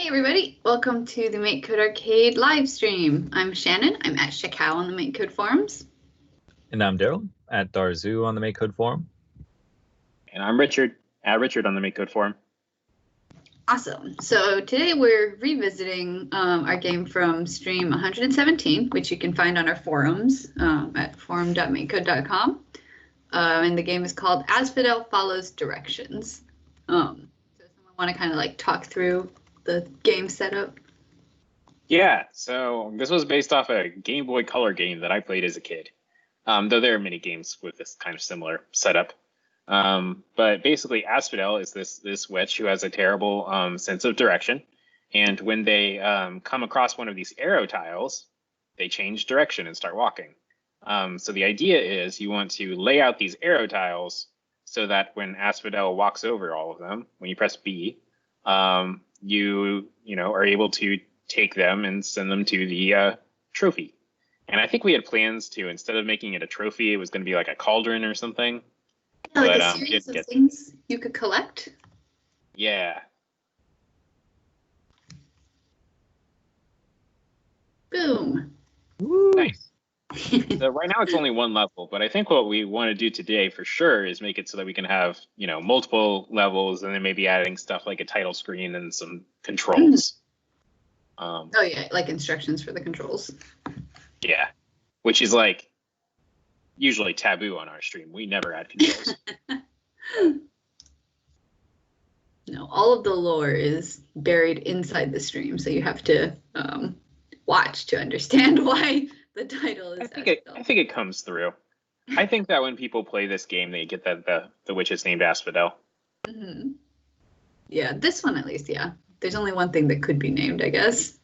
Hey everybody, welcome to the MakeCode Arcade live stream. I'm Shannon, I'm at Shakao on the MakeCode forums. And I'm Daryl, at Darzu on the MakeCode forum. And I'm Richard, at Richard on the MakeCode forum. Awesome. So today we're revisiting our game from stream 117, which you can find on our forums at forum.makecode.com. And the game is called Asphodel Follows Directions. So someone want to kind of like talk through the game setup? Yeah, so this was based off a Game Boy Color game that I played as a kid. Though there are many games with this kind of similar setup. But basically, Asphodel is this witch who has a terrible sense of direction. And when they come across one of these arrow tiles, they change direction and start walking. So the idea is you want to lay out these arrow tiles so that when Asphodel walks over all of them, when you press B, you are able to take them and send them to the trophy. And I think we had plans to, instead of making it a trophy, it was going to be like a cauldron or something. Yeah, like a series of things you could collect? Yeah. Boom. Woo. Nice. So right now it's only one level, but I think what we want to do today for sure is make it so that we can have, multiple levels and then maybe adding stuff like a title screen and some controls. Oh yeah, like instructions for the controls. Yeah, which is like usually taboo on our stream. We never add controls. No, all of the lore is buried inside the stream, so you have to watch to understand why the title is. I think it comes through. I think that when people play this game, they get that the witch is named Asphodel. Mm-hmm. Yeah, this one at least. Yeah, there's only one thing that could be named, I guess.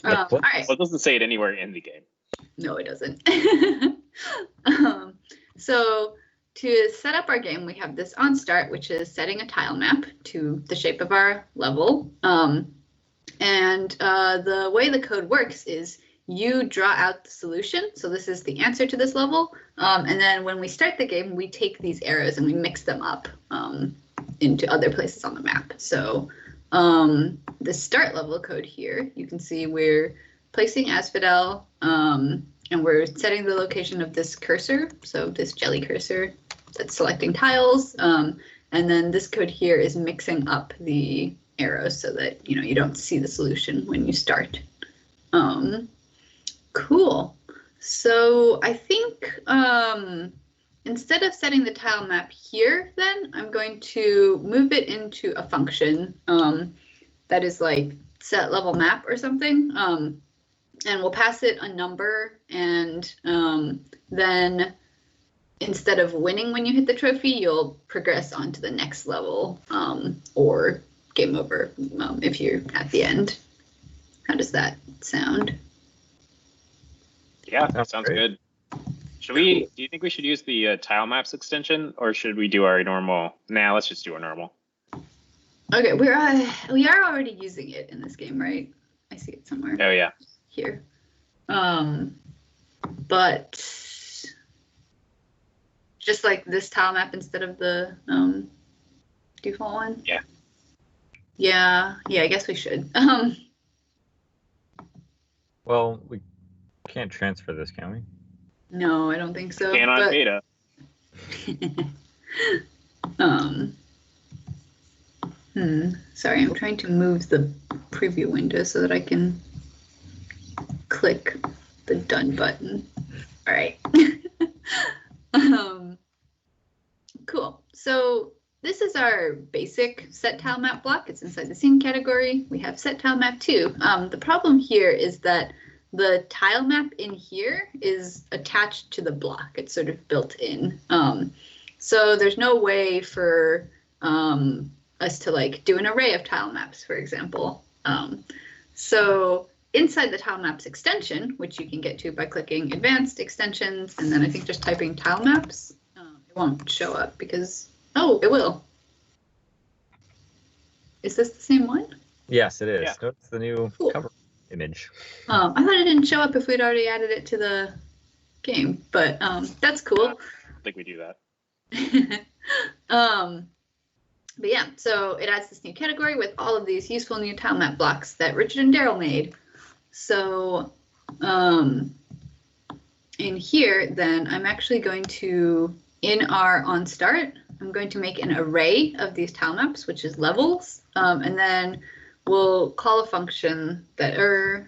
All right. Well, it doesn't say it anywhere in the game. No, it doesn't. So to set up our game, we have this on start, which is setting a tile map to the shape of our level. And the way the code works is you draw out the solution. So this is the answer to this level. And then when we start the game, we take these arrows and we mix them up into other places on the map. So the start level code here, you can see we're placing Asphodel and we're setting the location of this cursor. So this jelly cursor that's selecting tiles. And then this code here is mixing up the arrows so that, you don't see the solution when you start. Cool. So I think instead of setting the tile map here, then I'm going to move it into a function that is like set level map or something. And we'll pass it a number, and then instead of winning when you hit the trophy, you'll progress on to the next level or game over if you're at the end. How does that sound? Yeah, that sounds good. Do you think we should use the tile maps extension, or should we do our normal? Nah, let's just do our normal. Okay, we are already using it in this game, right? I see it somewhere. Oh yeah. Here. But just like this tile map instead of the default one? Yeah. Yeah, I guess we should. Well, we can't transfer this, can we? No, I don't think so. Can on beta. Sorry, I'm trying to move the preview window so that I can click the done button. All right. Cool. So this is our basic set tile map block. It's inside the scene category. We have set tile map 2. The problem here is that the tile map in here is attached to the block. It's sort of built in. So there's no way for us to like do an array of tile maps, for example. So inside the tile maps extension, which you can get to by clicking advanced extensions, and then I think just typing tile maps, it won't show up because, oh, it will. Is this the same one? Yes, it is. Yeah. Notice the new cover image. I thought it didn't show up if we'd already added it to the game, but that's cool. I don't think we do that. But yeah, so it adds this new category with all of these useful new tile map blocks that Richard and Daryl made. So in here, then I'm actually going to, in our on start, I'm going to make an array of these tile maps, which is levels, and then we'll call a function that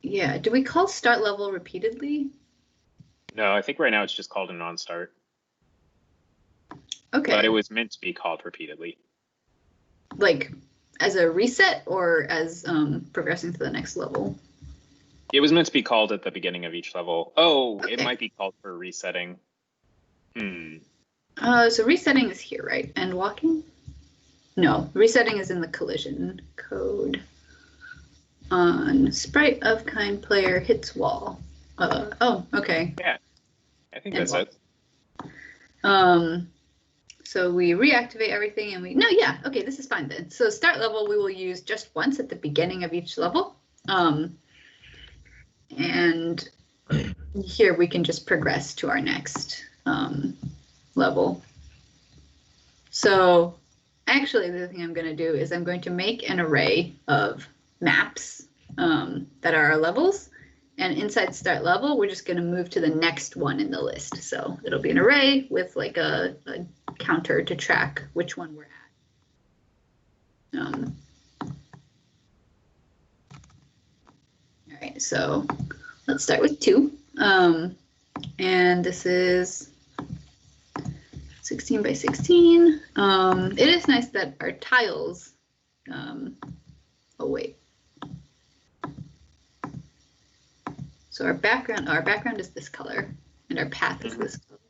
yeah, do we call start level repeatedly? No, I think right now it's just called an on start. Okay. But it was meant to be called repeatedly. Like as a reset or as progressing to the next level? It was meant to be called at the beginning of each level. Oh, Okay. It might be called for resetting. So resetting is here, right? And walking? No, resetting is in the collision code. On sprite of kind player hits wall. Oh, okay. Yeah, I think And that's it. So we reactivate everything and okay, this is fine then. So start level we will use just once at the beginning of each level. And here we can just progress to our next level. So actually the thing I'm going to do is I'm going to make an array of maps that are our levels. And inside start level, we're just going to move to the next one in the list. So it'll be an array with like a counter to track which one we're at. All right, so let's start with 2. And this is 16 by 16. It is nice that our tiles, oh wait. So our background is this color and our path is this color.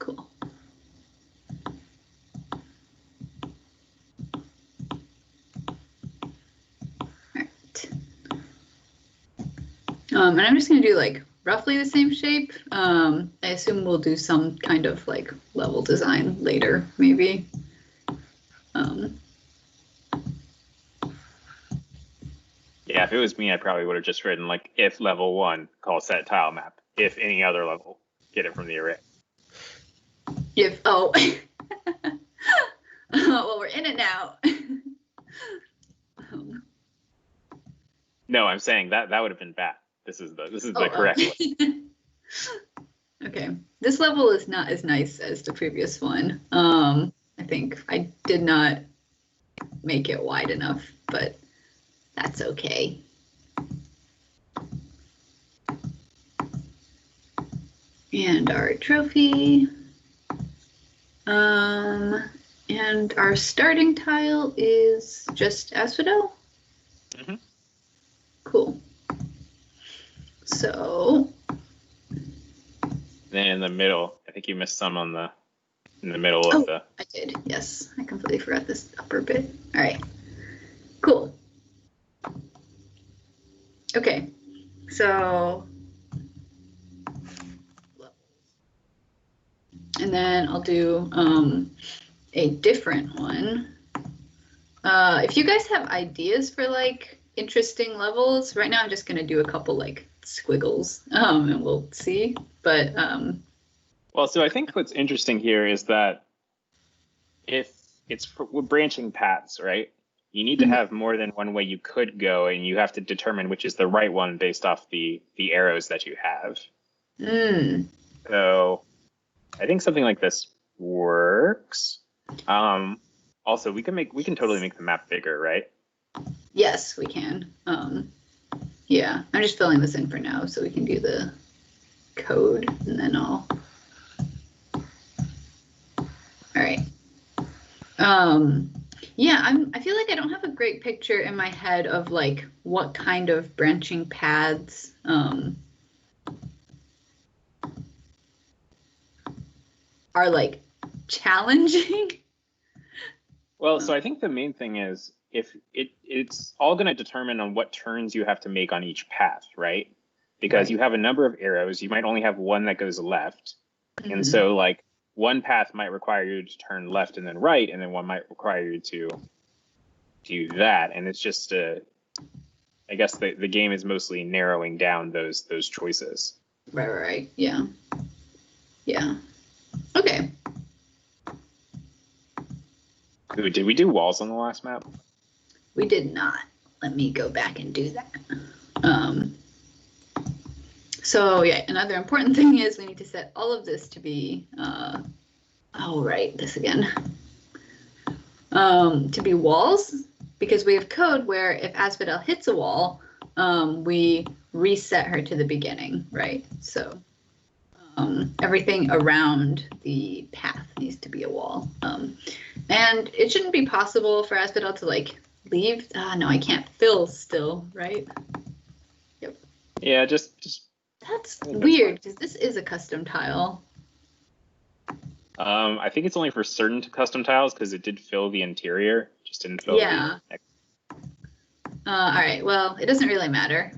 Cool. All right. And I'm just gonna do like roughly the same shape. I assume we'll do some kind of like level design later, maybe. Yeah, if it was me, I probably would have just written like if level 1, call set tile map. If any other level, get it from the array. Well, we're in it now. No, I'm saying that would have been bad. This is the correct one. Okay, this level is not as nice as the previous one. I think I did not make it wide enough, but that's okay. And our trophy. And our starting tile is just Asphodel? Mm-hmm. Cool. So. Then in the middle, I think you missed some in the middle of the. I did, yes. I completely forgot this upper bit. All right, cool. Okay, so. And then I'll do a different one. If you guys have ideas for like interesting levels, right now I'm just gonna do a couple like squiggles and we'll see. But well, so I think what's interesting here is that if we're branching paths, right? You need to have more than one way you could go, and you have to determine which is the right one based off the arrows that you have. So I think something like this works. Also, we can totally make the map bigger, right? Yes, we can. Yeah, I'm just filling this in for now so we can do the code and then I'll. All right. Yeah, I feel like I don't have a great picture in my head of like what kind of branching paths are like challenging. Well, so I think the main thing is if it's all going to determine on what turns you have to make on each path, right? Because you have a number of arrows, you might only have one that goes left. And so like one path might require you to turn left and then right, and then one might require you to do that. And it's just I guess the game is mostly narrowing down those choices. Right. Yeah. Okay. Ooh, did we do walls on the last map? We did not. Let me go back and do that. So yeah, another important thing is we need to set all of this to be, oh right, this again, to be walls, because we have code where if Asphodel hits a wall, we reset her to the beginning, right? So everything around the path needs to be a wall. And it shouldn't be possible for Asphodel to like leave. No, I can't fill still, right? Yep. Yeah, just. That's weird because this is a custom tile. I think it's only for certain custom tiles because it did fill the interior, just didn't fill Yeah. the. All right. Well, it doesn't really matter.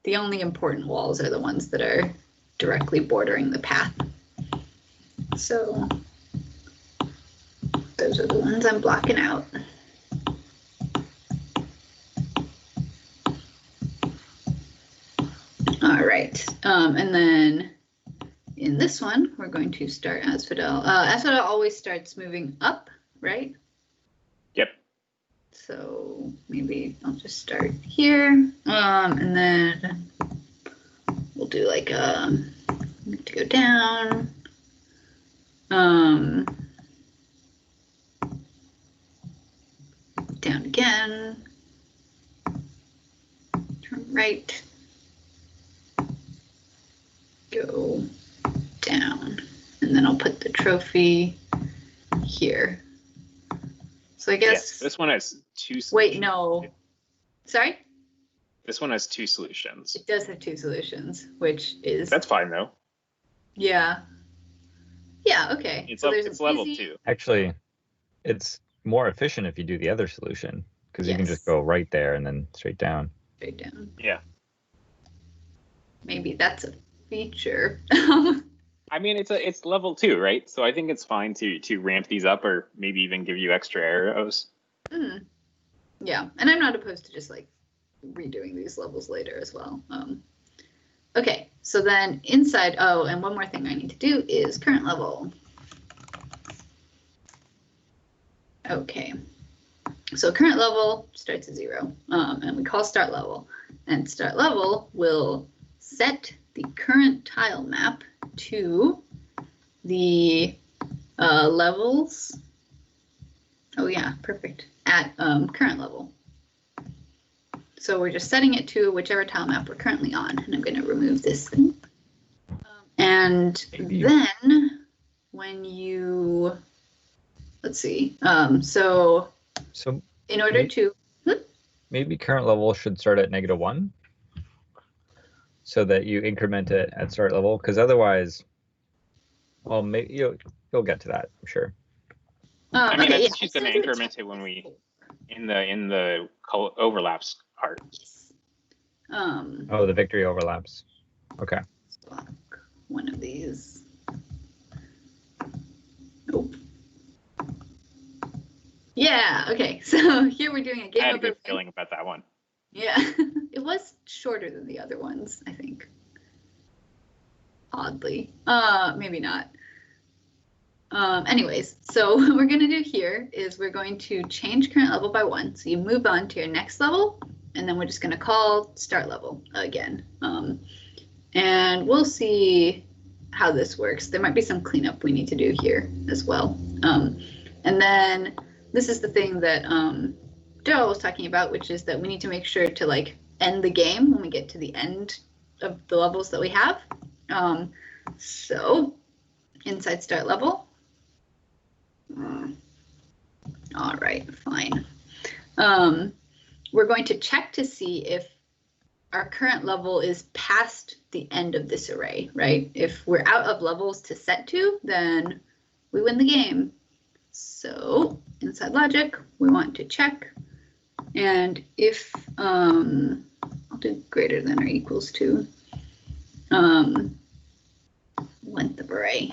The only important walls are the ones that are directly bordering the path. So those are the ones I'm blocking out. All right, and then in this one, we're going to start Asphodel. Asphodel always starts moving up, right? Yep. So maybe I'll just start here, and then we'll do like to go down. Down again. Turn right. Go down, and then I'll put the trophy here. So I guess Yes, this one has two solutions. Wait, no. Sorry? This one has two solutions. It does have two solutions, which is That's fine though. yeah. Yeah, okay. It's So up, there's it's an level easy- 2. Actually, it's more efficient if you do the other solution because you can just Yes. go right there and then straight down. Straight down. Yeah. Maybe that's a feature. I mean, it's level 2, right? So I think it's fine to ramp these up or maybe even give you extra arrows. Yeah, and I'm not opposed to just like redoing these levels later as well. Okay, so then inside, oh, and one more thing I need to do is current level. Okay, so current level starts at 0, and we call start level, and start level will set the current tile map to the levels. Oh yeah, perfect. At current level. So we're just setting it to whichever tile map we're currently on, and I'm going to remove this thing. And then when you, let's see, so in order to, maybe current level should start at -1 so that you increment it at start level, because otherwise, well, maybe you'll get to that, I'm sure. I mean, okay, I think yeah, she's going to increment it when we in the overlaps part. Yes. Oh, the victory overlaps. Okay. Block one of these. Nope. Yeah, okay, so here we're doing a I game had a over. good feeling about that one. Yeah, it was shorter than the other ones, I think. Oddly. Maybe not. Anyways, so what we're going to do here is we're going to change current level by 1. So you move on to your next level, and then we're just going to call start level again. And we'll see how this works. There might be some cleanup we need to do here as well. And then this is the thing that Daryl was talking about, which is that we need to make sure to like end the game when we get to the end of the levels that we have. So inside start level. All right, fine. We're going to check to see if our current level is past the end of this array, right? If we're out of levels to set to, then we win the game. So inside logic, we want to check. And if, I'll do greater than or equals to length of array.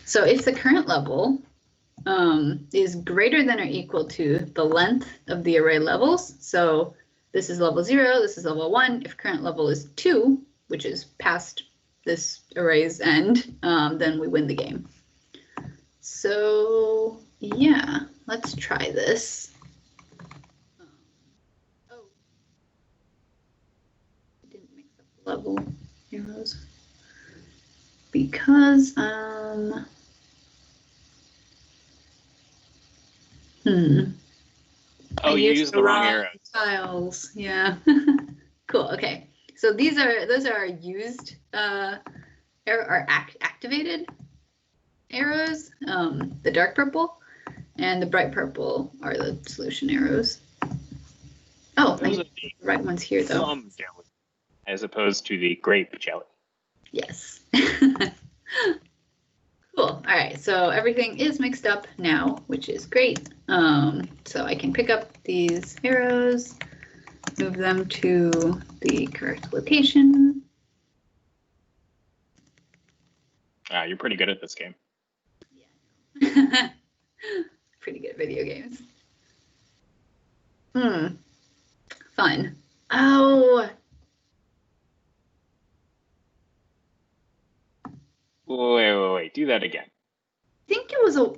So if the current level is greater than or equal to the length of the array levels, so this is level 0, this is level 1. If current level is 2, which is past this array's end, then we win the game. So yeah, let's try this. Oh, I didn't mix up the level arrows because Oh, you used the wrong arrows. Tiles, yeah. Cool. Okay, so those are our used activated arrows. The dark purple and the bright purple are the solution arrows. Oh, I need the right ones here though. Plum jelly, as opposed to the grape jelly. Yes. Cool. All right, so everything is mixed up now, which is great. So I can pick up these arrows, move them to the correct location. You're pretty good at this game. Yeah. Pretty good at video games. Fun. Oh. Wait. Do that again. I think it was a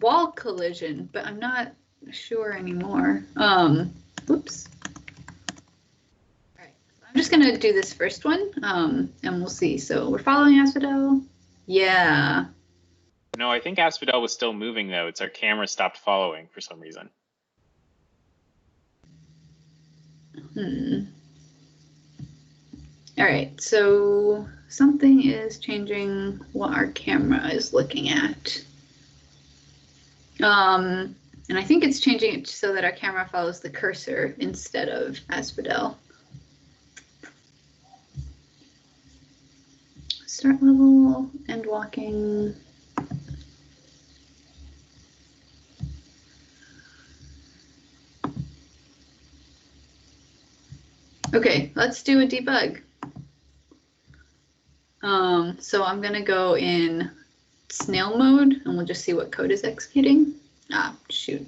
wall collision, but I'm not sure anymore. Oops. All right, I'm just gonna do this first one, and we'll see. So we're following Asphodel. Yeah. No, I think Asphodel was still moving though. It's our camera stopped following for some reason. All right, so something is changing what our camera is looking at. And I think it's changing it so that our camera follows the cursor instead of Asphodel. Start level, end walking. Okay, let's do a debug. So I'm gonna go in snail mode and we'll just see what code is executing. Ah, shoot.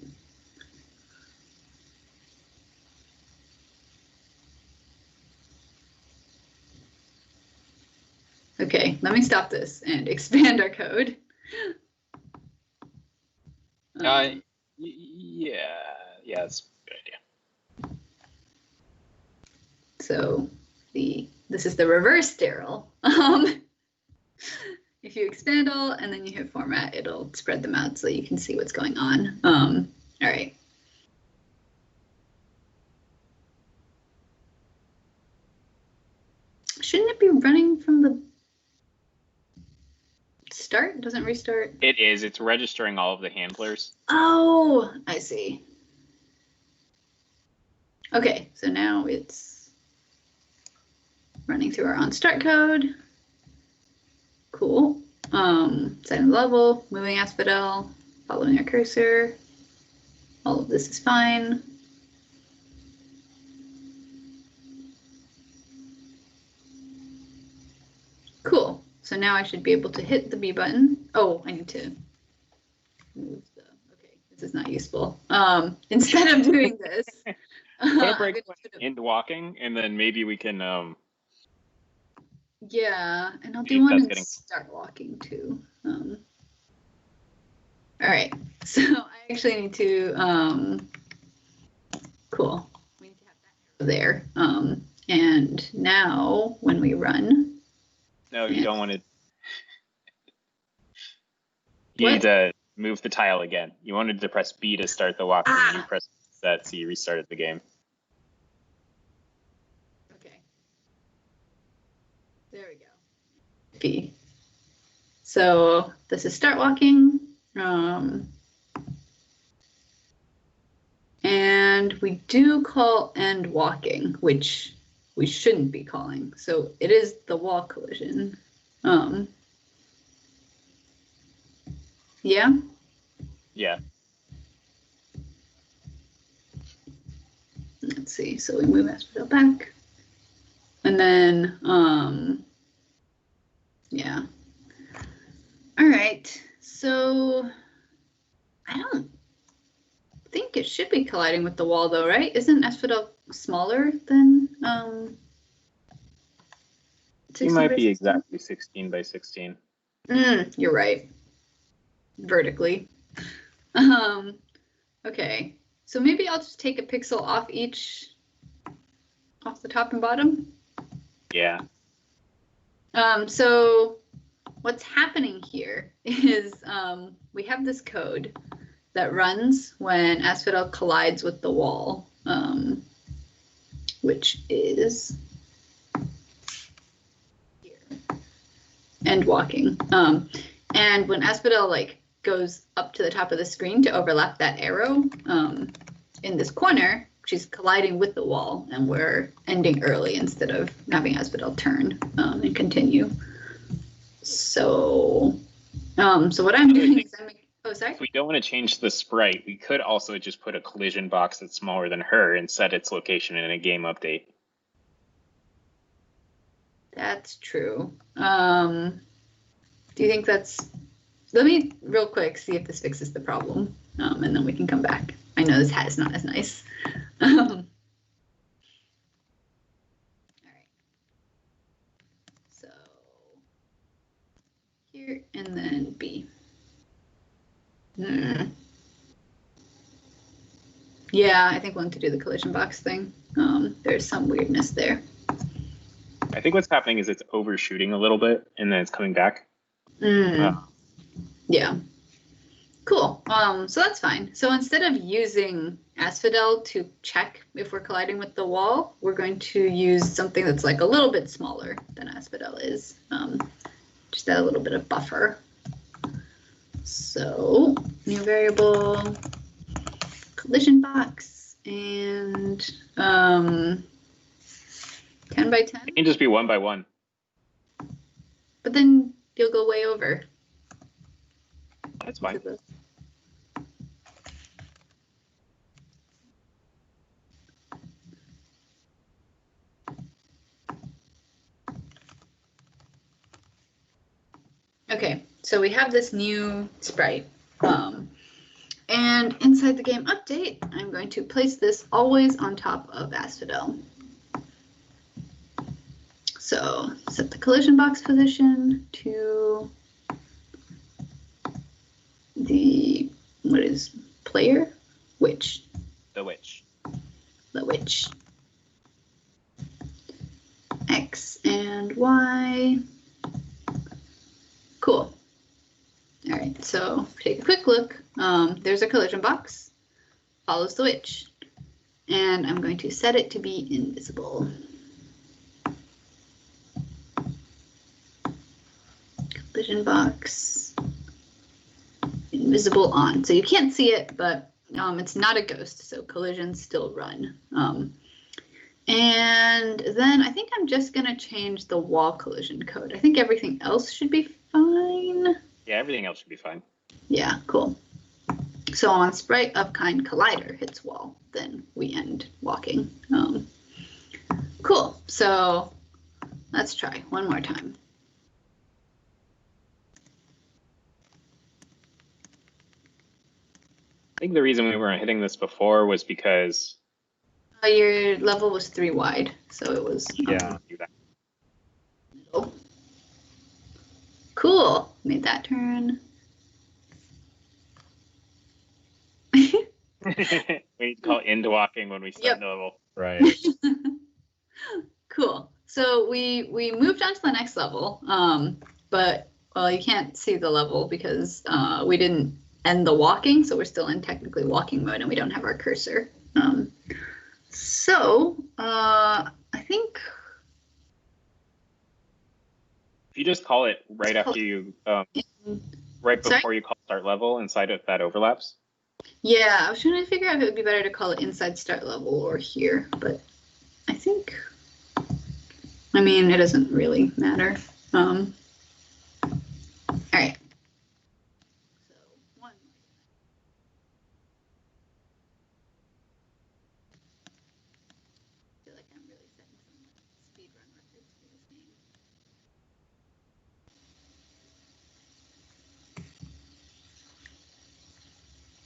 Okay, let me stop this and expand our code. Yeah, that's a good idea. So this is the reverse Daryl. If you expand all and then you hit format, it'll spread them out so you can see what's going on. All right. Shouldn't it be running from the start? It doesn't restart? It is. It's registering all of the handlers. Oh, I see. Okay, so now it's running through our onStart code. Cool. Setting the level, moving Asphodel, following our cursor. All of this is fine. Cool. So now I should be able to hit the B button. Oh, I need to move the, okay, this is not useful. Instead of doing this, Put a break into walking, and then maybe we can. Yeah, and I'll do one and start walking too. All right, so I actually need to, cool, we need to have that there. And now when we run. No, you don't want to. You need to move the tile again. You wanted to press B to start the walk, and you press that, so you restarted the game. Okay. There we go. B. So this is start walking. And we do call end walking, which we shouldn't be calling. So it is the wall collision. Yeah? Yeah. Let's see. So we move Asphodel back. And then, yeah. All right. So I don't think it should be colliding with the wall though, right? Isn't Asphodel smaller than It might be exactly 16 by 16. You're right. Vertically. Okay, so maybe I'll just take a pixel off the top and bottom. Yeah. So what's happening here is we have this code that runs when Asphodel collides with the wall, which is here, and walking. And when Asphodel like goes up to the top of the screen to overlap that arrow, in this corner, she's colliding with the wall, and we're ending early instead of having Asphodel turn and continue. So, what I'm doing is oh, sorry? If we don't want to change the sprite, we could also just put a collision box that's smaller than her and set its location in a game update. That's true. Do you think that's... Let me real quick see if this fixes the problem, and then we can come back. I know this hat is not as nice. All right. So here and then B. Yeah, I think we'll have to do the collision box thing. There's some weirdness there. I think what's happening is it's overshooting a little bit and then it's coming back. Yeah. Cool. So that's fine. So instead of using Asphodel to check if we're colliding with the wall, we're going to use something that's like a little bit smaller than Asphodel is. Just add a little bit of buffer. So new variable, collision box, and 10 by 10. It can just be 1 by 1. But then you'll go way over. That's fine. Okay, so we have this new sprite. And inside the game update, I'm going to place this always on top of Asphodel. So set the collision box position to the, what is player? Witch. The witch. The witch. X and Y. Cool. All right, so take a quick look. There's a collision box, follows the witch, and I'm going to set it to be invisible. Collision box, invisible on. So you can't see it, but it's not a ghost, so collisions still run. And then I think I'm just gonna change the wall collision code. I think everything else should be fine. Yeah, everything else should be fine. Yeah, cool. So on sprite of kind collider hits wall, then we end walking. Cool. So let's try one more time. I think the reason we weren't hitting this before was because Your level was 3 wide, so it was Yeah. middle. Cool. Made that turn. we call end walking when we start Yep. the level. Right. Cool. So we moved on to the next level, but well, you can't see the level because we didn't end the walking, so we're still in technically walking mode and we don't have our cursor. I think If you just call it right after you, right before Sorry? you call start level inside of that overlaps. Yeah, I was trying to figure out if it would be better to call it inside start level or here, but I think, I mean, it doesn't really matter. All right. So one. I feel like I'm really setting some speedrun records for this game.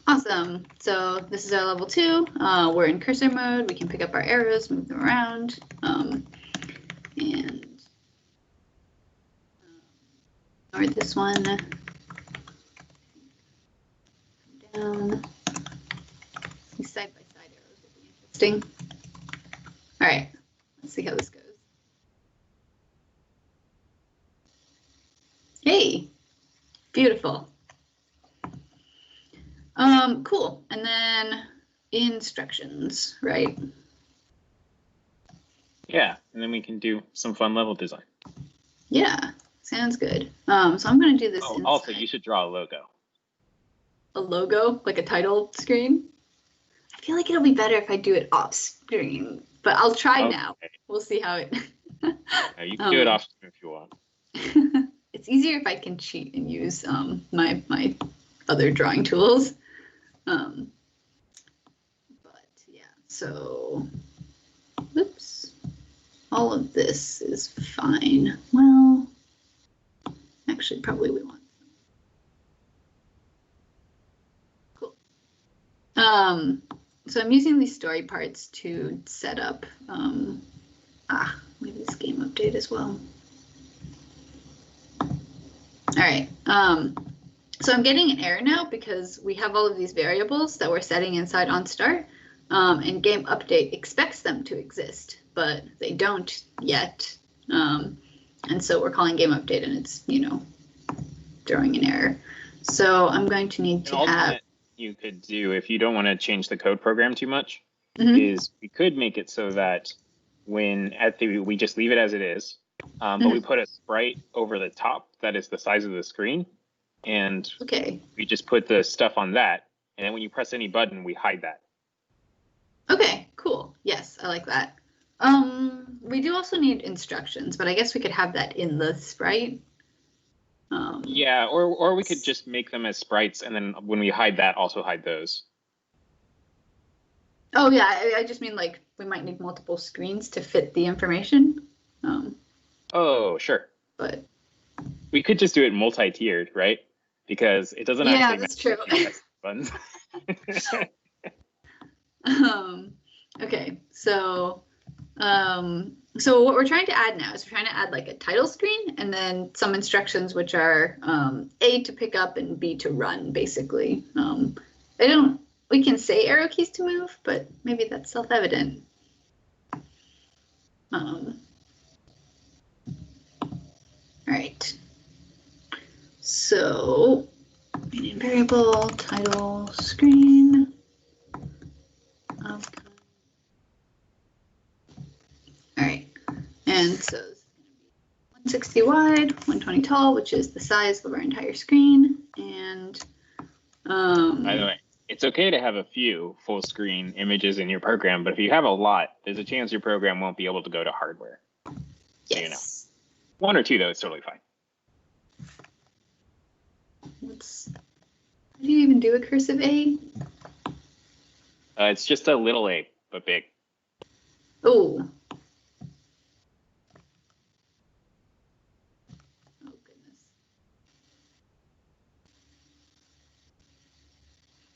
Awesome. So this is our level 2. We're in cursor mode. We can pick up our arrows, move them around, and or this one. Down. side-by-side arrows would be interesting. All right, let's see how this goes. Hey, beautiful. Cool. And then instructions, right? Yeah, and then we can do some fun level design. Yeah, sounds good. So I'm going to do this. Oh, also, you should draw a logo. A logo, like a title screen? I feel like it'll be better if I do it off screen, but I'll try now. We'll see how it. You can do it off screen if you want. It's easier if I can cheat and use my other drawing tools. But yeah, so oops, all of this is fine. Well, actually, probably we want. Cool. So I'm using these story parts to set up. Maybe this game update as well. All right, so I'm getting an error now because we have all of these variables that we're setting inside onStart, and game update expects them to exist, but they don't yet. And so we're calling game update and it's, throwing an error. So I'm going to need to have. You could do, if you don't want to change the code program too much, is we could make it so that when we just leave it as it is. But we put a sprite over the top that is the size of the screen, and we just put the stuff on that, and then when you press any button, we hide that. Okay, cool. Yes, I like that. We do also need instructions, but I guess we could have that in the sprite. Yeah, or we could just make them as sprites, and then when we hide that, also hide those. Oh yeah, I just mean like we might need multiple screens to fit the information. Oh, sure. But we could just do it multi-tiered, right? Because it doesn't actually. Yeah, that's true. Buttons. Okay, so what we're trying to add now is we're trying to add like a title screen and then some instructions which are A to pick up and B to run, basically. We can say arrow keys to move, but maybe that's self-evident. All right, so main variable, title, screen. All right, and so it's going to be 160 wide, 120 tall, which is the size of our entire screen. And by the way, it's okay to have a few full screen images in your program, but if you have a lot, there's a chance your program won't be able to go to hardware. Yes. So, one or two, though, it's totally fine. How do you even do a cursive A? It's just a little a, but big. Oh. Oh, goodness.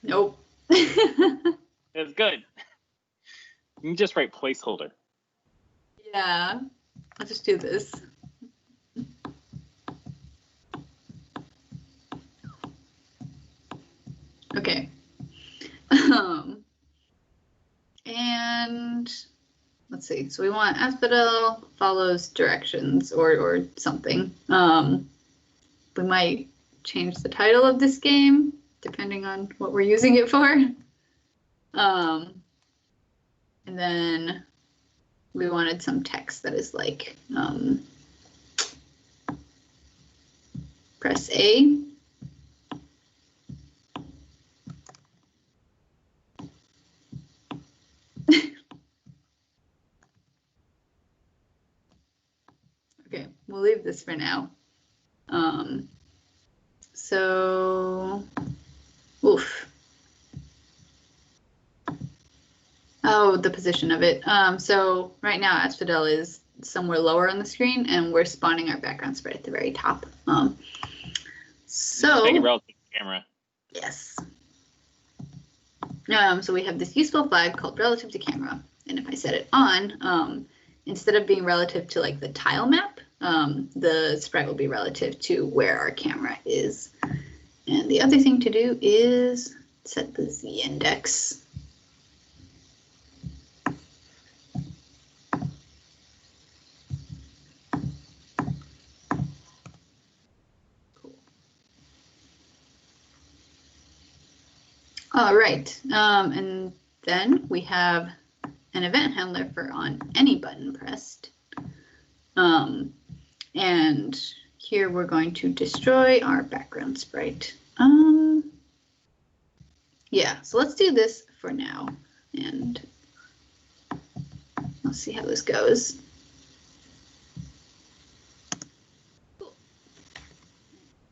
Nope. It's good. You can just write placeholder. Yeah. I'll just do this. Okay. And let's see. So we want Asphodel follows directions or something. We might change the title of this game depending on what we're using it for. And then we wanted some text that is like press A. Okay, we'll leave this for now. Oof. Oh, the position of it. So right now, Asphodel is somewhere lower on the screen, and we're spawning our background sprite at the very top. So make it relative to the camera. Yes. So we have this useful flag called relative to camera, and if I set it on, instead of being relative to like the tile map, the sprite will be relative to where our camera is. And the other thing to do is set the z index. All right, and then we have an event handler for on any button pressed. And here we're going to destroy our background sprite. Yeah, so let's do this for now, and let's see how this goes.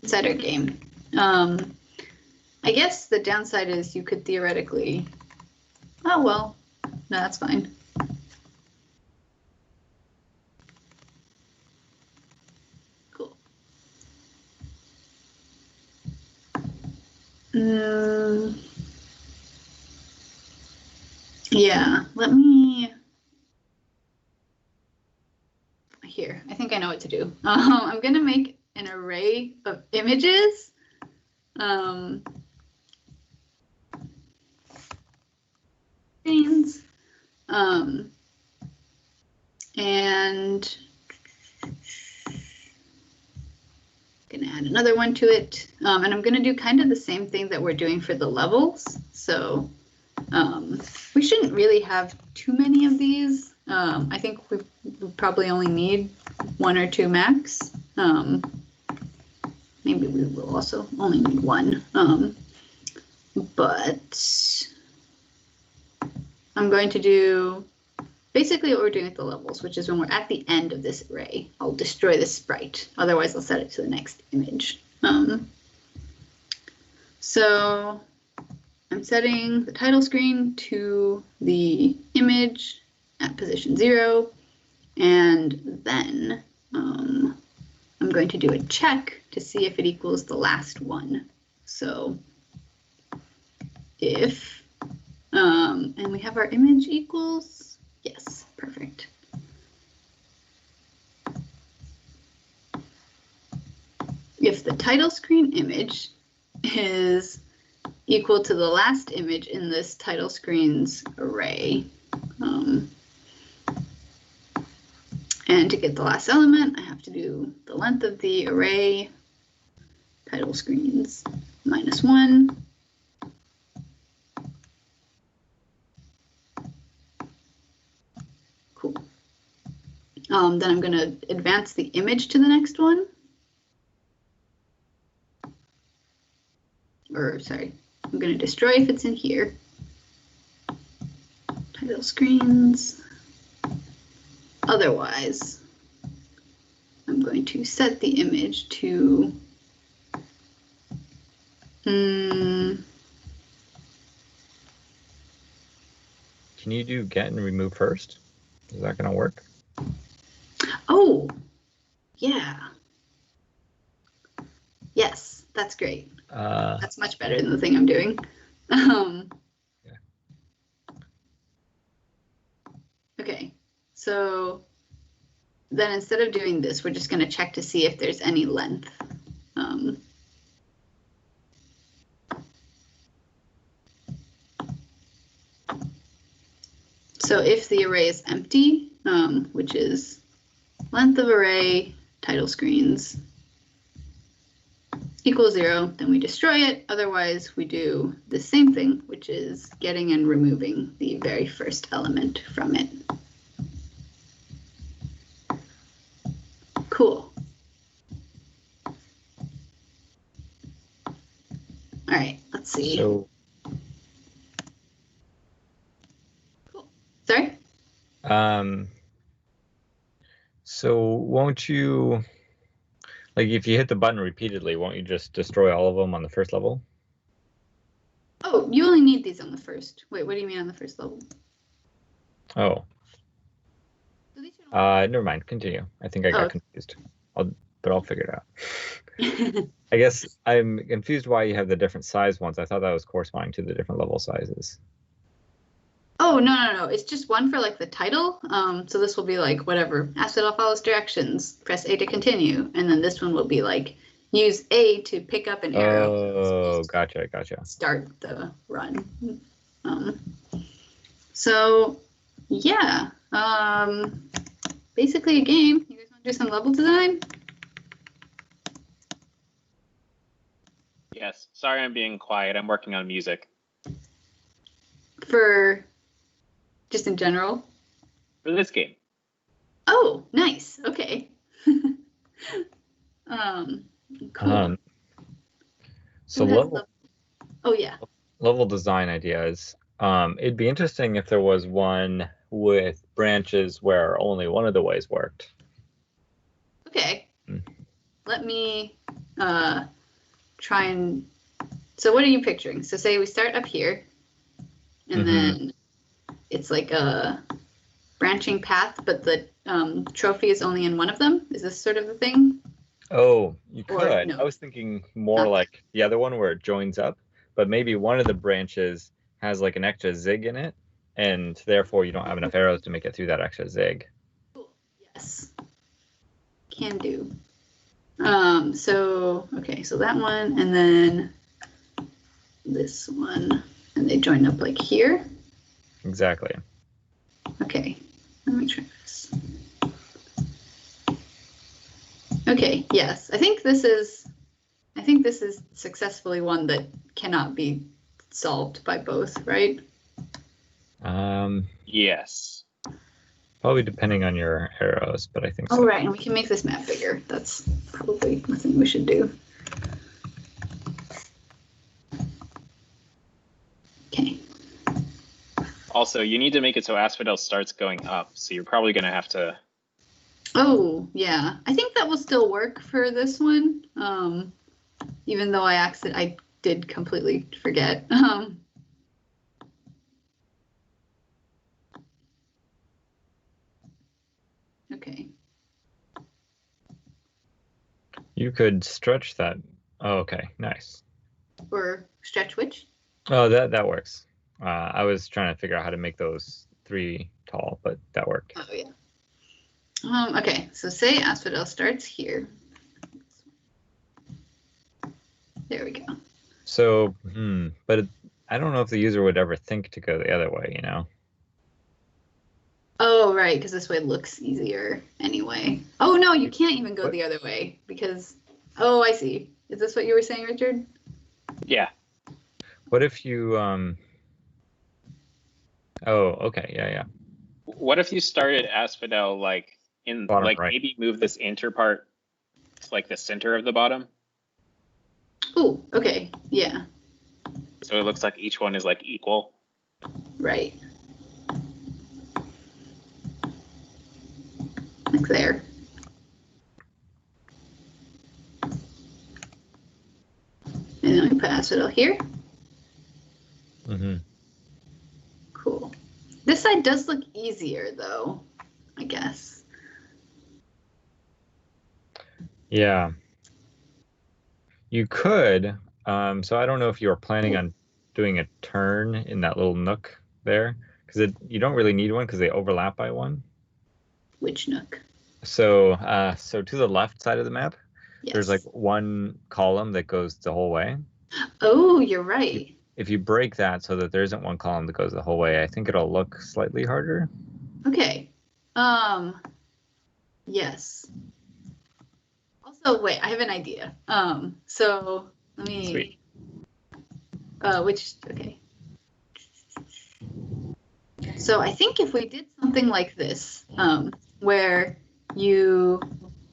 Inside our game. I guess the downside is you could theoretically, oh well, no, that's fine. Cool. Yeah, let me, here, I think I know what to do. I'm gonna make an array of images. Screens. And gonna add another one to it. And I'm gonna do kind of the same thing that we're doing for the levels. So we shouldn't really have too many of these. I think we probably only need 1 or 2 max. Maybe we will also only need 1. But I'm going to do basically what we're doing with the levels, which is when we're at the end of this array, I'll destroy the sprite. Otherwise, I'll set it to the next image. So I'm setting the title screen to the image at position 0. And then I'm going to do a check to see if it equals the last one. So if, and we have our image equals, yes, perfect. If the title screen image is equal to the last image in this title screens array, and to get the last element, I have to do the length of the array, title screens -1. Cool. Then I'm going to advance the image to the next one. Or sorry, I'm going to destroy if it's in here. Title screens. Otherwise, I'm going to set the image to Can you do get and remove first? Is that going to work? Oh, yeah. Yes, that's great. That's much better than the thing I'm doing. Yeah. Okay, so then instead of doing this, we're just going to check to see if there's any length. So if the array is empty, which is length of array, title screens equals 0, then we destroy it. Otherwise, we do the same thing, which is getting and removing the very first element from it. Cool. All right, let's see. So, cool. Sorry? So won't you, like if you hit the button repeatedly, won't you just destroy all of them on the first level? Oh, you only need these on the first. Wait, what do you mean on the first level? Oh. Never mind, continue. I think I got confused. But I'll figure it out. I guess I'm confused why you have the different size ones. I thought that was corresponding to the different level sizes. Oh, no. It's just one for like the title. So this will be like whatever, Asphodel follows directions, press A to continue. And then this one will be like, use A to pick up an arrow. Oh, gotcha. Start the run. So yeah, basically a game. You guys want to do some level design? Yes. Sorry I'm being quiet. I'm working on music. For just in general? For this game. Oh, nice. Okay. Cool. So Who has level Oh yeah. level design ideas. It'd be interesting if there was one with branches where only one of the ways worked. Okay. Let me try and. So what are you picturing? So say we start up here, and then it's like a branching path, but the trophy is only in one of them. Is this sort of the thing? Oh, you Or could. no. I was thinking more Not like the other one where it joins up, but maybe one of the branches has like an extra zig in it, and therefore you don't have enough arrows to make it through that extra zig. Cool. Yes. Can do. So okay, so that one, and then this one, and they join up like here. Exactly. Okay, let me try this. Okay, yes, I think this is successfully one that cannot be solved by both, right? Yes. Probably depending on your arrows, but I think so. Oh, right, and we can make this map bigger. That's probably the thing we should do. Okay. Also, you need to make it so Asphodel starts going up, so you're probably going to have to... Oh, yeah. I think that will still work for this one, even though I did completely forget. Okay. You could stretch that. Oh, okay, nice. Or stretch which? Oh, that works. I was trying to figure out how to make those 3 tall, but that worked. Oh, yeah. Okay, so say Asphodel starts here. There we go. So, but I don't know if the user would ever think to go the other way, you know? Oh, right, because this way looks easier anyway. Oh, no, you can't even go What? the other way because, oh, I see. Is this what you were saying, Richard? Yeah. What if you, oh, okay, yeah. What if you started Asphodel like in, Bottom like right. maybe move this inter part to like the center of the bottom? Oh, okay, yeah, So it looks like each one is like equal. right. Like there. And then we put Asphodel here. Cool. This side does look easier though, I guess. Yeah. You could, so I don't know if you were planning on doing a turn in that little nook there, because you don't really need one because they overlap by 1. Which nook? So, so to the left side of the map, Yes. there's like 1 column that goes the whole way. Oh, you're right. If you break that so that there isn't 1 column that goes the whole way, I think it'll look slightly harder. Okay. Yes. Also, wait, I have an idea. So let me. Sweet. Okay. So I think if we did something like this, where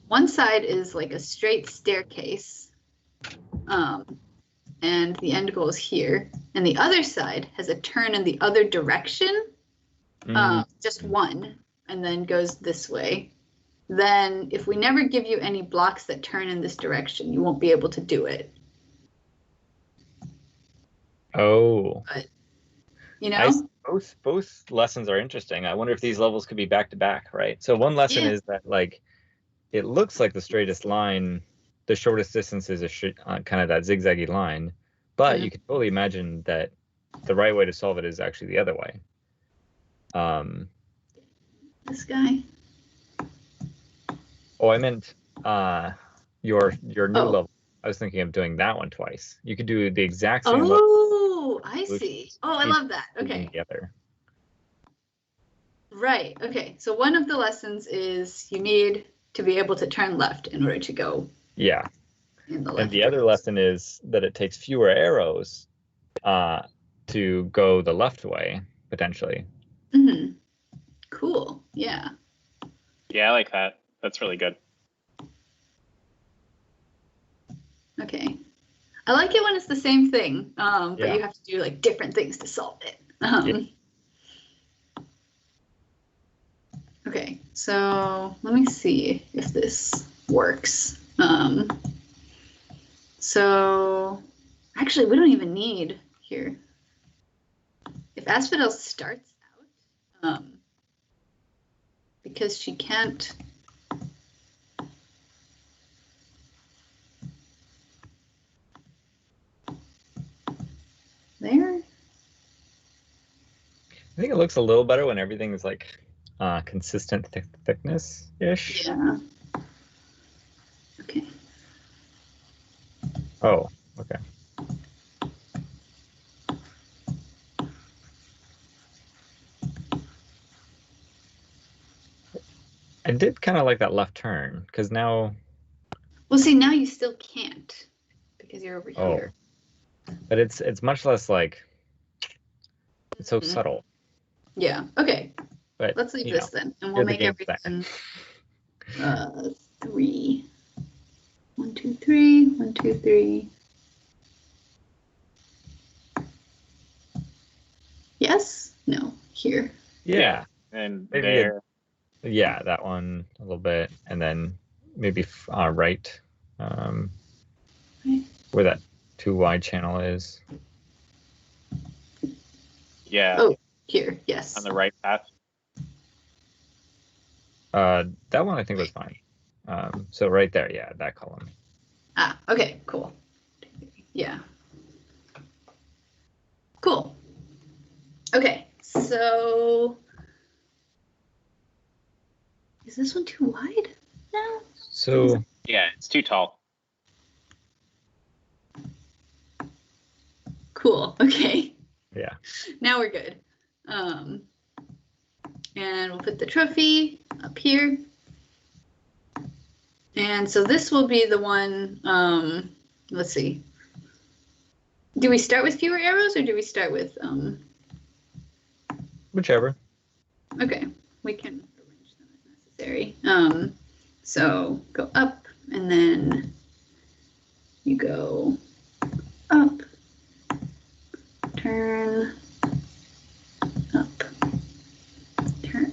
one side is like a straight staircase, and the end goal is here, and the other side has a turn in the other direction, just 1, and then goes this way. Then if we never give you any blocks that turn in this direction, you won't be able to do it. Oh. But, you know? Both lessons are interesting. I wonder if these levels could be back to back, right? So one lesson is that like it looks like the straightest line, the shortest distance is kind of that zigzaggy line, but you can totally imagine that the right way to solve it is actually the other way. This guy. Oh, I meant your new level. I was thinking of doing that one twice. You could do the exact same level. Oh, I see. Oh, I love that. Okay. Together. Right. Okay. So one of the lessons is you need to be able to turn left in order to go. Yeah. In the left and the other lesson is that it takes fewer arrows to go the left way, potentially. Mm-hmm. Cool. Yeah. Yeah, I like that. That's really good. Okay. I like it when it's the same thing, but Yeah. you have to do like different things to solve it. Okay, so let me see if this works. So actually, we don't even need here. If Asphodel starts out, because she can't. There. I think it looks a little better when everything is like consistent thickness-ish. Yeah. Okay. Oh, okay. I did kind of like that left turn because now. Well, see, now you still can't because you're over here. But it's much less like. It's so subtle. Yeah. Okay. But let's leave this then, and we'll you're the make game everything 3. 1, 2, 3. 1, 2, 3. Yes. No. Here. Yeah. And maybe there. Yeah, that one a little bit, and then maybe right, where that too wide channel is. Yeah. Oh, here. Yes. On the right path. That one I think was fine. So right there, yeah, that column. Ah. Okay. Cool. Yeah. Cool. Okay. So. Is this one too wide now? So yeah, it's too tall. Cool. Okay. Yeah. Now we're good. And we'll put the trophy up here. And so this will be the one, let's see. Do we start with fewer arrows or do we start with, whichever. okay, we can arrange them as necessary. So go up and then you go up, turn, up, turn,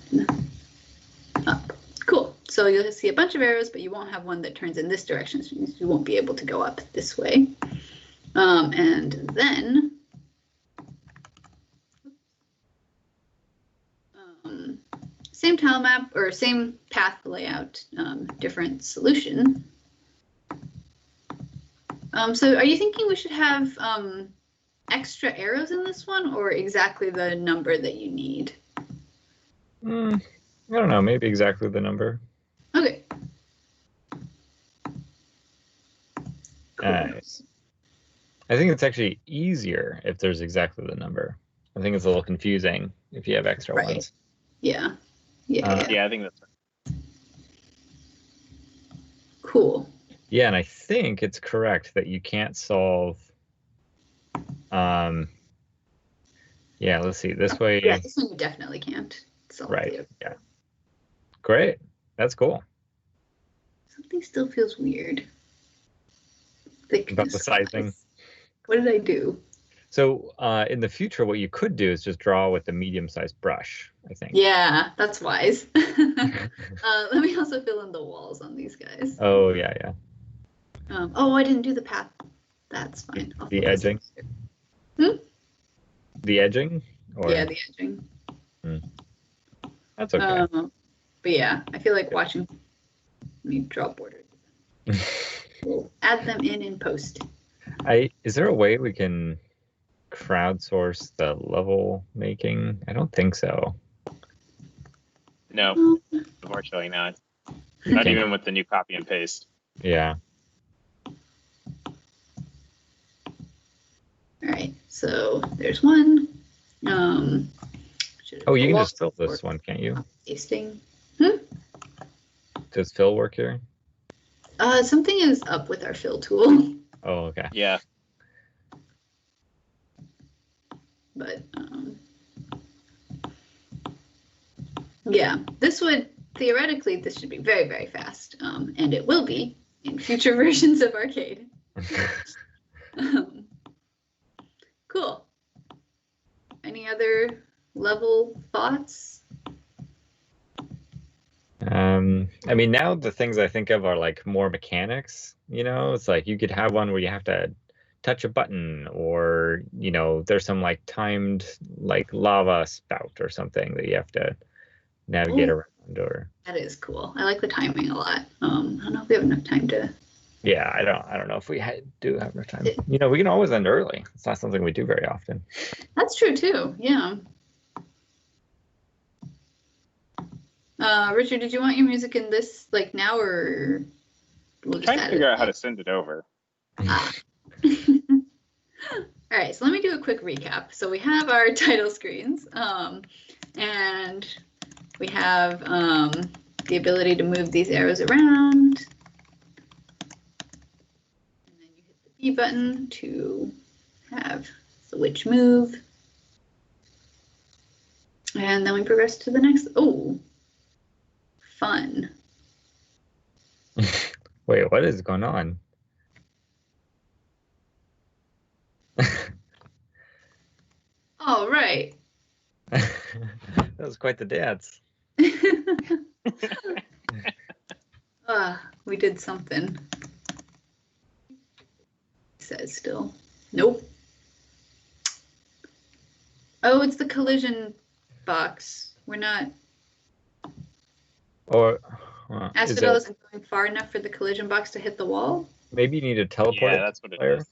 up. Cool. So you'll see a bunch of arrows, but you won't have one that turns in this direction, so you won't be able to go up this way. And then same tile map or same path layout, different solution. So are you thinking we should have extra arrows in this one, or exactly the number that you need? I don't know, maybe exactly the number. Okay. Cool. Nice. I think it's actually easier if there's exactly the number. I think it's a little confusing if you have extra ones. Yeah. Yeah. Yeah, I think that's right. Cool. Yeah, and I think it's correct that you can't solve. Yeah, let's see. This way. Yeah, this one you definitely can't solve. Right. Yeah. Great. That's cool. Something still feels weird. About the sizing. What did I do? So in the future, what you could do is just draw with the medium-sized brush, I think. Yeah, that's wise. Let me also fill in the walls on these guys. Oh, yeah, yeah. Oh, I didn't do the path. That's fine. The edging? The edging? Or... Yeah, the edging. That's okay. But yeah, I feel like watching me draw borders. We'll add them in post. Is there a way we can crowdsource the level making? I don't think so. No, unfortunately not. Not even with the new copy and paste. Yeah. All right, so there's one. Oh, you can just fill this one, can't you? Pasting. Does fill work here? Something is up with our fill tool. Oh, okay. Yeah. but yeah, this would theoretically this should be very, very fast, and it will be in future versions of Arcade. Cool. Any other level thoughts? I mean, now the things I think of are like more mechanics, you know, it's like you could have one where you have to touch a button, or, you know, there's some like timed like lava spout or something that you have to navigate around. Or that is cool. I like the timing a lot. I don't know if we have enough time to. Yeah, I don't know if we do have enough time. You know, we can always end early. It's not something we do very often. That's true too. Yeah. Richard, did you want your music in this like now, or we'll just trying to figure out how to send it over? All right, so let me do a quick recap. So we have our title screens, and we have the ability to move these arrows around. And then you hit the B button to have the witch move. And then we progress to the next. Oh, fun. Wait, what is going on? All right. That was quite the dance. We did something. It says still. Nope. Oh, it's the collision box. We're not. Or Asphodel isn't going far enough for the collision box to hit the wall? Maybe you need to teleport it. Yeah, that's what it is.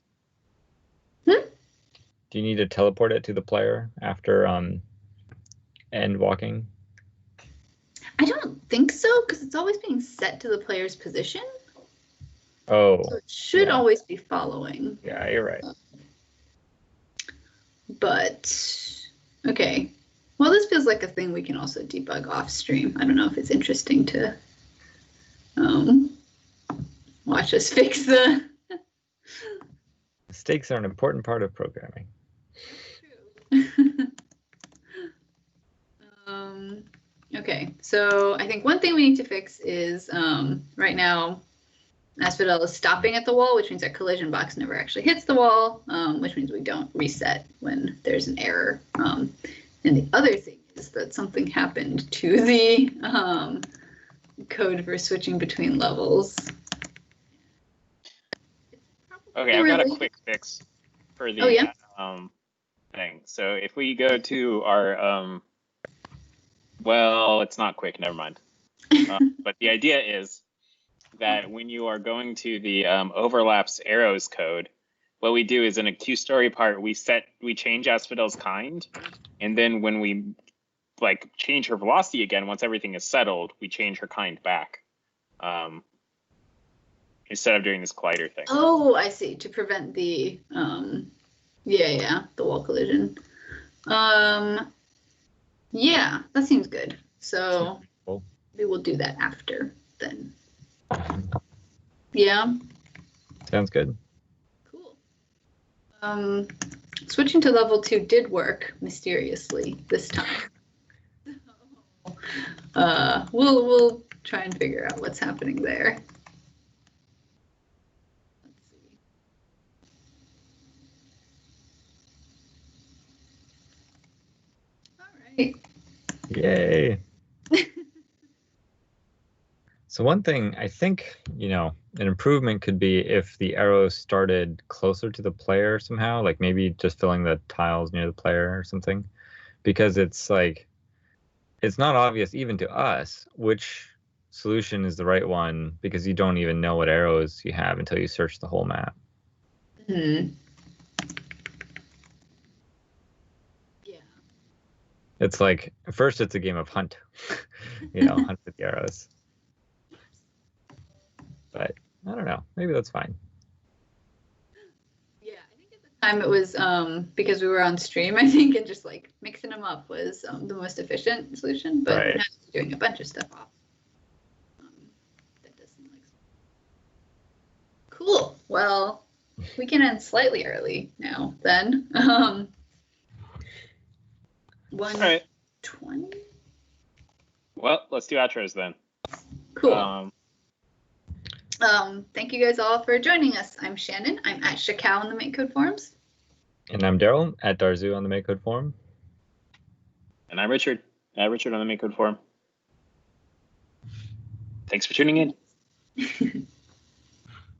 Do you need to teleport it to the player after end walking? I don't think so, because it's always being set to the player's position. Oh. So it should always be following. Yeah, you're right. But, okay. Well, this feels like a thing we can also debug off stream. I don't know if it's interesting to watch us fix the... Mistakes are an important part of programming. Okay, so I think one thing we need to fix is right now Asphodel is stopping at the wall, which means our collision box never actually hits the wall, which means we don't reset when there's an error. And the other thing is that something happened to the code for switching between levels. Okay, I've got a quick fix for the thing. So if we go to our, well, it's not quick, never mind. But the idea is that when you are going to the overlaps arrows code, what we do is in a QStory part, we change Asphodel's kind. And then when we like change her velocity again, once everything is settled, we change her kind back. Instead of doing this collider thing. Oh, I see. To prevent the the wall collision. Yeah, that seems good. So we will do that after then. Yeah. Sounds good. Cool. Switching to level 2 did work mysteriously this time. We'll try and figure out what's happening there. Yay. So one thing I think, you know, an improvement could be if the arrows started closer to the player somehow, like maybe just filling the tiles near the player or something, because it's like, it's not obvious even to us which solution is the right one, because you don't even know what arrows you have until you search the whole map. Mm-hmm. It's like, first it's a game of hunt, you know, hunt with the arrows. But I don't know, maybe that's fine. Yeah, I think at the time it was because we were on stream, I think, and just like mixing them up was the most efficient solution. But now we're doing a bunch of stuff off. That doesn't like. Cool. Well, we can end slightly early now then. All right. 120. Well, let's do outros then. Cool. Thank you guys all for joining us. I'm Shannon. I'm at Shakao on the MakeCode forums. And I'm Daryl at Darzu on the MakeCode forum. And I'm Richard at Richard on the MakeCode forum. Thanks for tuning in.